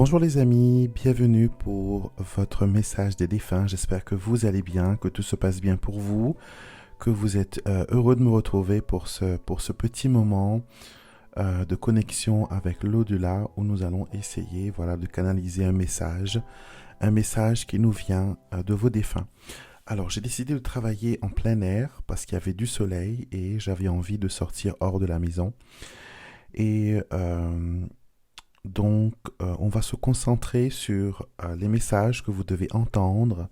Bonjour les amis, bienvenue pour votre message des défunts. J'espère que vous allez bien, que tout se passe bien pour vous, que vous êtes heureux de me retrouver pour ce petit moment de connexion avec l'au-delà où nous allons essayer de canaliser un message qui nous vient de vos défunts. Alors j'ai décidé de travailler en plein air parce qu'il y avait du soleil et j'avais envie de sortir hors de la maison. Et on va se concentrer sur les messages que vous devez entendre,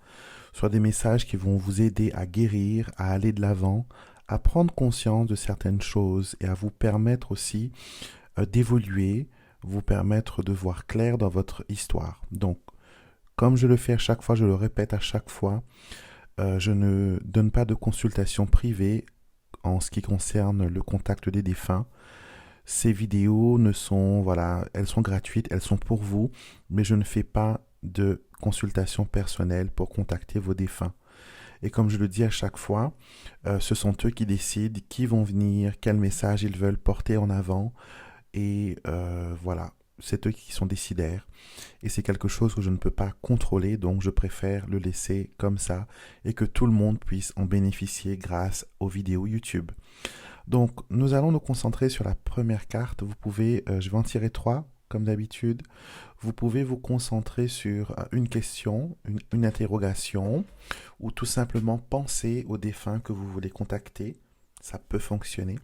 sur des messages qui vont vous aider à guérir, à aller de l'avant, à prendre conscience de certaines choses et à vous permettre aussi d'évoluer, vous permettre de voir clair dans votre histoire. Donc, comme je le fais à chaque fois, je le répète à chaque fois, je ne donne pas de consultation privée en ce qui concerne le contact des défunts. Ces vidéos elles sont gratuites, elles sont pour vous, mais je ne fais pas de consultation personnelle pour contacter vos défunts. Et comme je le dis à chaque fois, ce sont eux qui décident qui vont venir, quel message ils veulent porter en avant. Et c'est eux qui sont décidaires. Et c'est quelque chose que je ne peux pas contrôler, donc je préfère le laisser comme ça et que tout le monde puisse en bénéficier grâce aux vidéos YouTube. Donc, nous allons nous concentrer sur la première carte. Vous pouvez, je vais en tirer 3, comme d'habitude. Vous pouvez vous concentrer sur une question, une interrogation, ou tout simplement penser au défunt que vous voulez contacter. Ça peut fonctionner.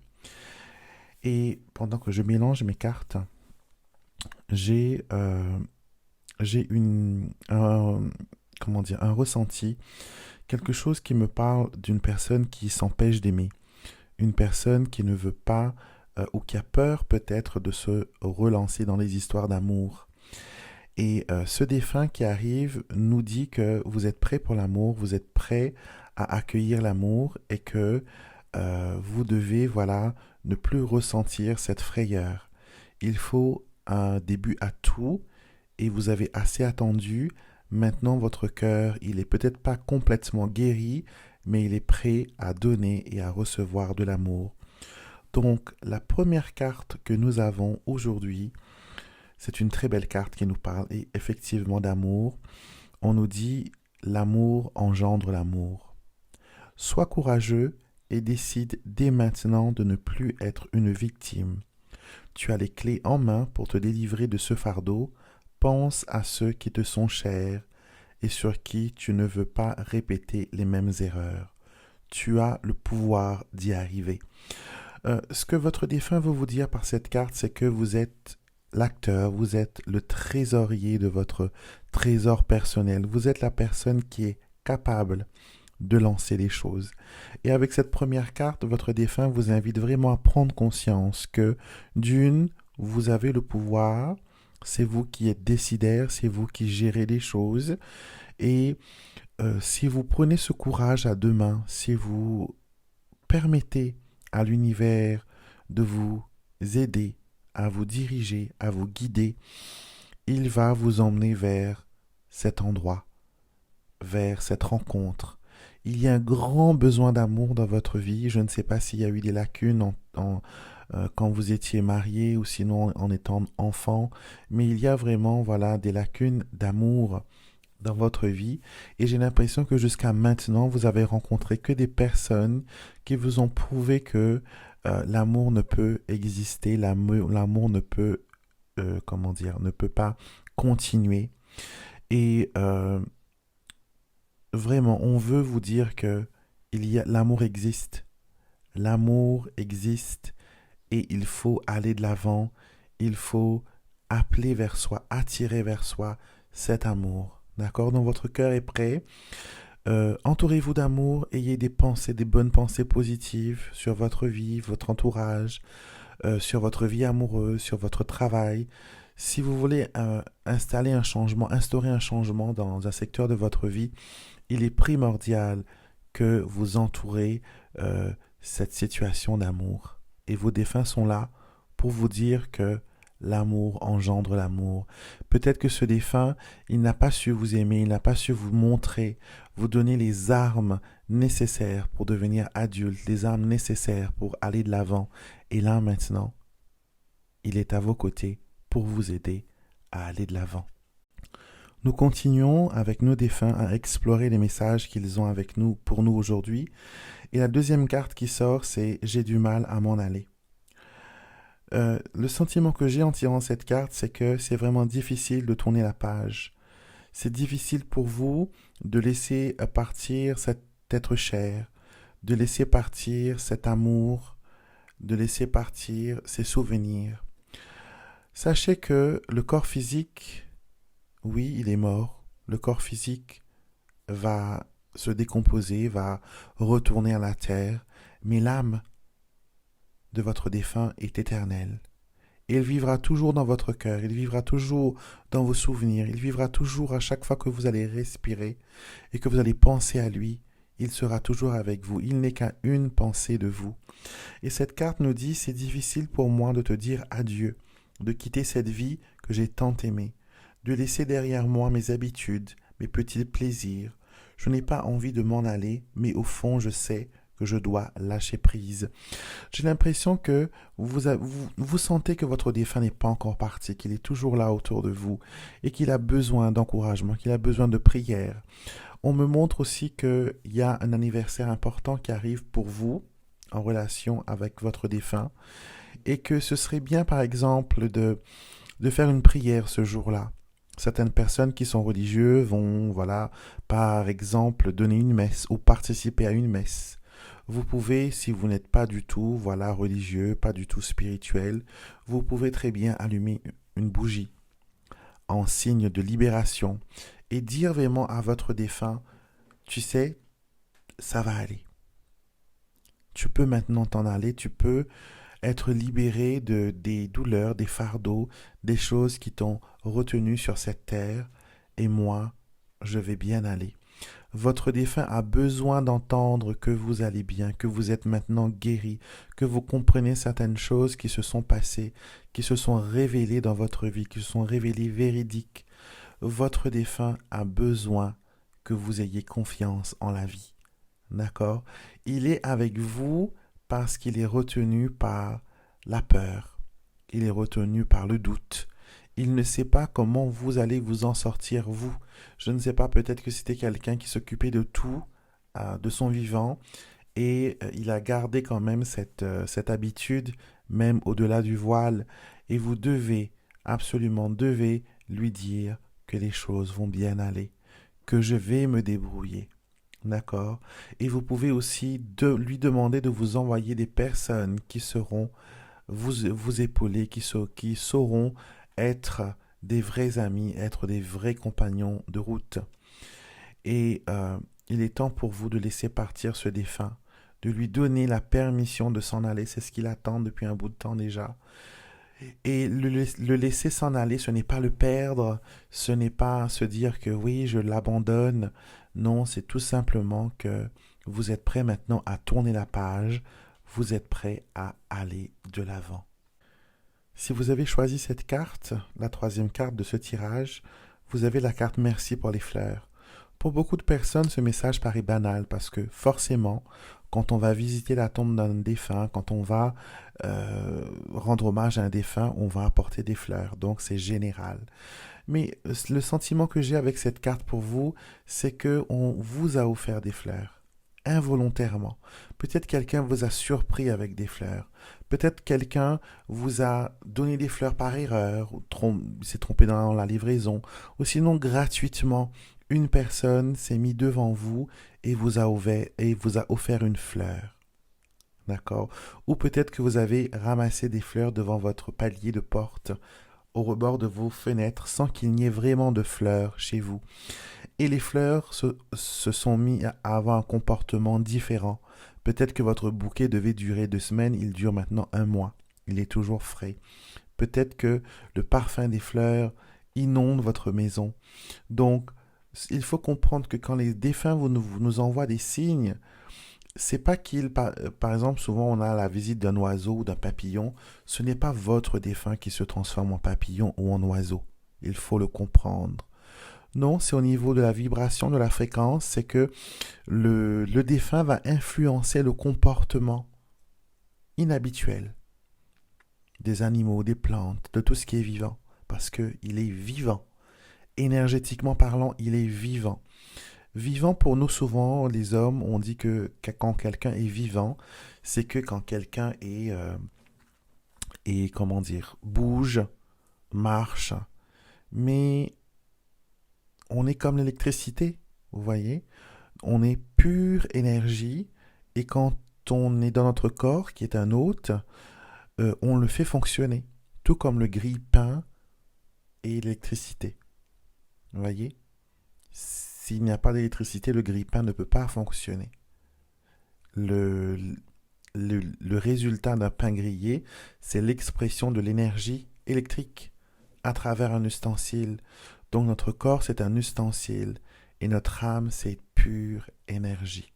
Et pendant que je mélange mes cartes, j'ai un ressenti, quelque chose qui me parle d'une personne qui s'empêche d'aimer. Une personne qui ne veut pas ou qui a peur peut-être de se relancer dans les histoires d'amour. Et ce défunt qui arrive nous dit que vous êtes prêt pour l'amour, vous êtes prêt à accueillir l'amour et que vous devez ne plus ressentir cette frayeur. Il faut un début à tout et vous avez assez attendu. Maintenant, votre cœur, il est peut-être pas complètement guéri, mais il est prêt à donner et à recevoir de l'amour. Donc, la première carte que nous avons aujourd'hui, c'est une très belle carte qui nous parle effectivement d'amour. On nous dit « l'amour engendre l'amour ». Sois courageux et décide dès maintenant de ne plus être une victime. Tu as les clés en main pour te délivrer de ce fardeau. Pense à ceux qui te sont chers et sur qui tu ne veux pas répéter les mêmes erreurs. Tu as le pouvoir d'y arriver. Ce que votre défunt veut vous dire par cette carte, c'est que vous êtes l'acteur, vous êtes le trésorier de votre trésor personnel. Vous êtes la personne qui est capable de lancer les choses. Et avec cette première carte, votre défunt vous invite vraiment à prendre conscience que vous avez le pouvoir. C'est vous qui êtes décidaire, c'est vous qui gérez les choses. Et si vous prenez ce courage à deux mains, si vous permettez à l'univers de vous aider, à vous diriger, à vous guider, il va vous emmener vers cet endroit, vers cette rencontre. Il y a un grand besoin d'amour dans votre vie. Je ne sais pas s'il y a eu des lacunes quand vous étiez marié ou sinon en étant enfant, mais il y a vraiment des lacunes d'amour dans votre vie et j'ai l'impression que jusqu'à maintenant vous avez rencontré que des personnes qui vous ont prouvé que l'amour ne peut exister, l'amour ne peut ne peut pas continuer et vraiment on veut vous dire que l'amour existe et il faut aller de l'avant, il faut appeler vers soi, attirer vers soi cet amour. D'accord? Donc votre cœur est prêt. Entourez-vous d'amour, ayez des bonnes pensées positives sur votre vie, votre entourage, sur votre vie amoureuse, sur votre travail. Si vous voulez instaurer un changement dans un secteur de votre vie, il est primordial que vous entourez cette situation d'amour. Et vos défunts sont là pour vous dire que l'amour engendre l'amour. Peut-être que ce défunt, il n'a pas su vous aimer, il n'a pas su vous montrer, vous donner les armes nécessaires pour devenir adulte, les armes nécessaires pour aller de l'avant. Et là, maintenant, il est à vos côtés pour vous aider à aller de l'avant. Nous continuons avec nos défunts à explorer les messages qu'ils ont avec nous pour nous aujourd'hui. Et la deuxième carte qui sort, c'est j'ai du mal à m'en aller. Le sentiment que j'ai en tirant cette carte, c'est que c'est vraiment difficile de tourner la page. C'est difficile pour vous de laisser partir cet être cher, de laisser partir cet amour, de laisser partir ces souvenirs. Sachez que le corps physique, oui, il est mort. Le corps physique va se décomposer, va retourner à la terre, mais l'âme de votre défunt est éternelle. Et il vivra toujours dans votre cœur, il vivra toujours dans vos souvenirs, il vivra toujours à chaque fois que vous allez respirer et que vous allez penser à lui, il sera toujours avec vous. Il n'est qu'à une pensée de vous. Et cette carte nous dit, c'est difficile pour moi de te dire adieu, de quitter cette vie que j'ai tant aimée, de laisser derrière moi mes habitudes, mes petits plaisirs. Je n'ai pas envie de m'en aller, mais au fond, je sais que je dois lâcher prise. J'ai l'impression que vous sentez que votre défunt n'est pas encore parti, qu'il est toujours là autour de vous et qu'il a besoin d'encouragement, qu'il a besoin de prière. On me montre aussi qu'il y a un anniversaire important qui arrive pour vous en relation avec votre défunt et que ce serait bien par exemple de faire une prière ce jour-là. Certaines personnes qui sont religieuses vont, voilà, par exemple, donner une messe ou participer à une messe. Vous pouvez, si vous n'êtes pas du tout, voilà, religieux, pas du tout spirituel, vous pouvez très bien allumer une bougie en signe de libération et dire vraiment à votre défunt, tu sais, ça va aller. Tu peux maintenant t'en aller, tu peux être libéré des douleurs, des fardeaux, des choses qui t'ont retenu sur cette terre, et moi, je vais bien aller. Votre défunt a besoin d'entendre que vous allez bien, que vous êtes maintenant guéri, que vous comprenez certaines choses qui se sont passées, qui se sont révélées dans votre vie, qui se sont révélées véridiques. Votre défunt a besoin que vous ayez confiance en la vie. D'accord? Il est avec vous parce qu'il est retenu par la peur. Il est retenu par le doute. Il ne sait pas comment vous allez vous en sortir, vous. Je ne sais pas, peut-être que c'était quelqu'un qui s'occupait de tout, de son vivant, et il a gardé quand même cette habitude, même au-delà du voile. Et vous devez, absolument devez, lui dire que les choses vont bien aller, que je vais me débrouiller. D'accord? Et vous pouvez aussi lui demander de vous envoyer des personnes qui seront vous épauler, qui sauront être des vrais amis, être des vrais compagnons de route. Et il est temps pour vous de laisser partir ce défunt, de lui donner la permission de s'en aller. C'est ce qu'il attend depuis un bout de temps déjà. Et le laisser s'en aller, ce n'est pas le perdre, ce n'est pas se dire que oui, je l'abandonne. Non, c'est tout simplement que vous êtes prêt maintenant à tourner la page, vous êtes prêt à aller de l'avant. Si vous avez choisi cette carte, la troisième carte de ce tirage, vous avez la carte Merci pour les fleurs. Pour beaucoup de personnes, ce message paraît banal parce que forcément, quand on va visiter la tombe d'un défunt, quand on va rendre hommage à un défunt, on va apporter des fleurs. Donc c'est général. Mais le sentiment que j'ai avec cette carte pour vous, c'est que on vous a offert des fleurs involontairement. Peut-être quelqu'un vous a surpris avec des fleurs. Peut-être quelqu'un vous a donné des fleurs par erreur, ou s'est trompé dans la livraison, ou sinon gratuitement, une personne s'est mise devant vous et vous a offert une fleur. D'accord? Ou peut-être que vous avez ramassé des fleurs devant votre palier de porte, au rebord de vos fenêtres, sans qu'il n'y ait vraiment de fleurs chez vous. Et les fleurs se sont mis à avoir un comportement différent. Peut-être que votre bouquet devait durer 2 semaines, il dure maintenant un mois. Il est toujours frais. Peut-être que le parfum des fleurs inonde votre maison. Donc, il faut comprendre que quand les défunts vous nous envoient des signes, c'est pas par exemple, souvent on a la visite d'un oiseau ou d'un papillon. Ce n'est pas votre défunt qui se transforme en papillon ou en oiseau. Il faut le comprendre. Non, c'est au niveau de la vibration, de la fréquence, c'est que le défunt va influencer le comportement inhabituel des animaux, des plantes, de tout ce qui est vivant, parce qu'il est vivant. énergétiquement parlant, il est vivant. Vivant pour nous souvent, les hommes, on dit que quand quelqu'un est vivant, c'est que quand quelqu'un comment dire, bouge, marche. Mais on est comme l'électricité, vous voyez. On est pure énergie et quand on est dans notre corps, qui est un hôte, on le fait fonctionner. Tout comme le grille-pain et l'électricité. Vous voyez? S'il n'y a pas d'électricité, le grille-pain ne peut pas fonctionner. Le, le résultat d'un pain grillé, c'est l'expression de l'énergie électrique à travers un ustensile. Donc notre corps, c'est un ustensile et notre âme, c'est pure énergie,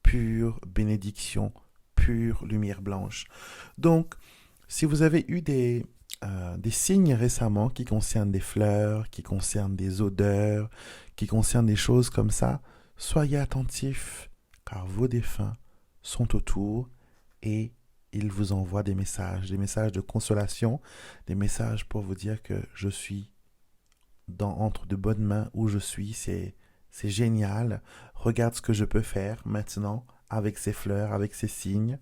pure bénédiction, pure lumière blanche. Donc, si vous avez eu des signes récemment qui concernent des fleurs, qui concernent des odeurs, qui concernent des choses comme ça, soyez attentifs, car vos défunts sont autour et ils vous envoient des messages de consolation, des messages pour vous dire que je suis entre de bonnes mains, où je suis, c'est génial, regarde ce que je peux faire maintenant avec ces fleurs, avec ces signes,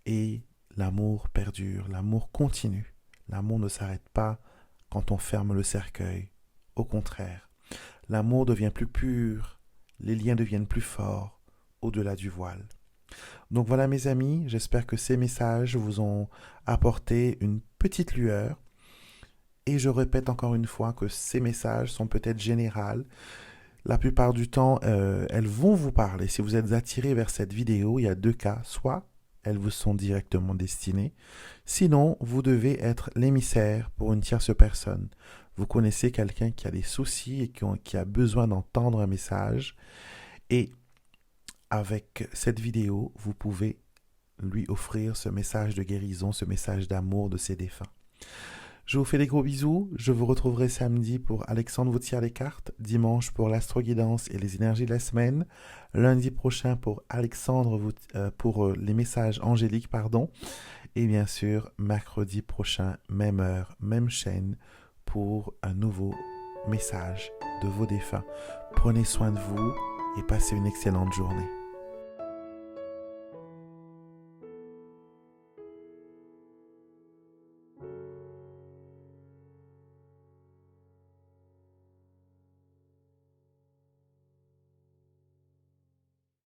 et l'amour perdure, l'amour continue. L'amour ne s'arrête pas quand on ferme le cercueil. Au contraire, l'amour devient plus pur, les liens deviennent plus forts au-delà du voile. Donc voilà mes amis, j'espère que ces messages vous ont apporté une petite lueur. Et je répète encore une fois que ces messages sont peut-être généraux. La plupart du temps, elles vont vous parler. Si vous êtes attiré vers cette vidéo, il y a deux cas. Soit elles vous sont directement destinées. Sinon, vous devez être l'émissaire pour une tierce personne. Vous connaissez quelqu'un qui a des soucis et qui a besoin d'entendre un message. Et avec cette vidéo, vous pouvez lui offrir ce message de guérison, ce message d'amour de ses défunts. Je vous fais des gros bisous. Je vous retrouverai samedi pour Alexandre vous tire les cartes, dimanche pour l'astroguidance et les énergies de la semaine, lundi prochain pour Alexandre pour les messages angéliques, et bien sûr mercredi prochain, même heure, même chaîne, pour un nouveau message de vos défunts. Prenez soin de vous et passez une excellente journée.